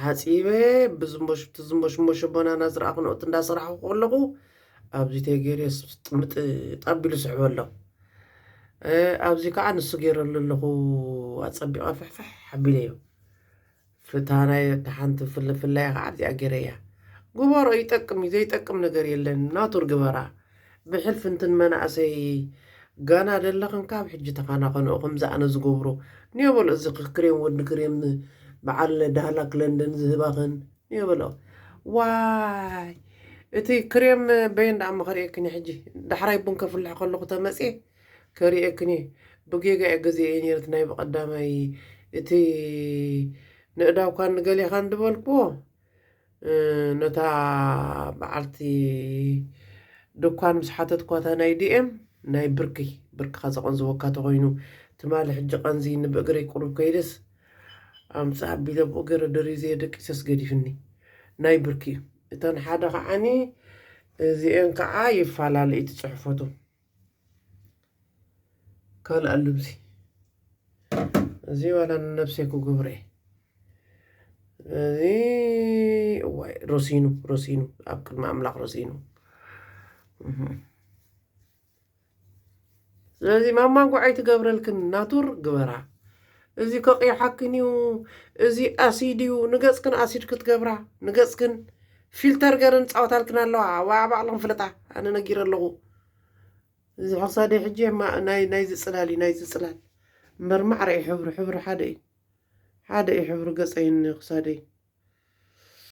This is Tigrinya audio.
حاسيبه بزمبش مش بنا نزرع خنوت እንዳስራح ቆለቁ ኣብዚ ተገሪስ ጥምጥ ጠቢሉ ስሕበ ኣሎ ኣብዚ ከዓ ንሱ ገይረሉ ኣለኹ ኣጸቢቐ ፍሕፍሕ ሓቢለዮ ፍታናይ ተሓንቲ ፍልፍላይ ከዓ እዚኣ ገይረያ ጉበሮ ይጠቅም ዘይጠቅም ነገር የለን ናቱር ግበራ ብሕልፍ እንትን መናእሰይ ጋና ደለኽን ካብ ሕጂ ተኻናኸንኦ ከምዝኣነ ዝገብሮ ንየበሎ እዚ ክሬም ወዲ ክሬም በዓል ዳህላክ ለንደን ዝህባኽን ንየበሎ ዋይ እቲ ክሬም በይን ዳኣማ ከሪአክኒ ሕጂ ዳሕራይ ቡን ከፍልሕ ከለኹ ተመፅእ ከሪአክኒ ብጌጋ ገዚአ ነይረት ናይ በቐዳማይ እቲ ንእዳውካ ንገሊኻ እንድበልክዎ ነታ በዓልቲ ድኳን ምስ ሓተትኳታ ናይ ዲኤም ናይ ብርክኻ ዘቐንዝበካ ተኾይኑ ትማሊ ሕጂ ቀንዚ ንብእግሪ ቁሩብ ከይደስ ኣምፃ ኣቢለ ብእግሪ ደሪዘየ ደቂሰስ ገዲፍኒ ናይ ብርኪ እተን ሓደ ከዓኒ እዚአን ከዓ ይፈላለዩ እቲ ፅሕፈቱ ካልእ ልብሲ እዚ ዋላ ንነፍሰይ ክግብረ እዚ ዋይ ሮሲኑ ኣብ ቅድሚ ኣምላኽ ሮሲኑ ስለዚ ማማንጓዓይ ትገብረልክን ናቱር ግበራ እዚ ከቂሓክን እዩ እዚ ኣሲድ እዩ ንገፅክን ኣሲድ ክትገብራ ንገፅክን ፊልተር ገረን ፃወታልክን ኣለዋ ዋዕባዕለን ፍለጣ ኣነ ነጊር ኣለኹ እዚ ክሳደይ ሕጂ ናይ ዝፅላል እዩ ናይ ዝፅላል መርማዕረ ሕብሪ ሓደ እዩ ሕብሪ ገፀይን ክሳደይ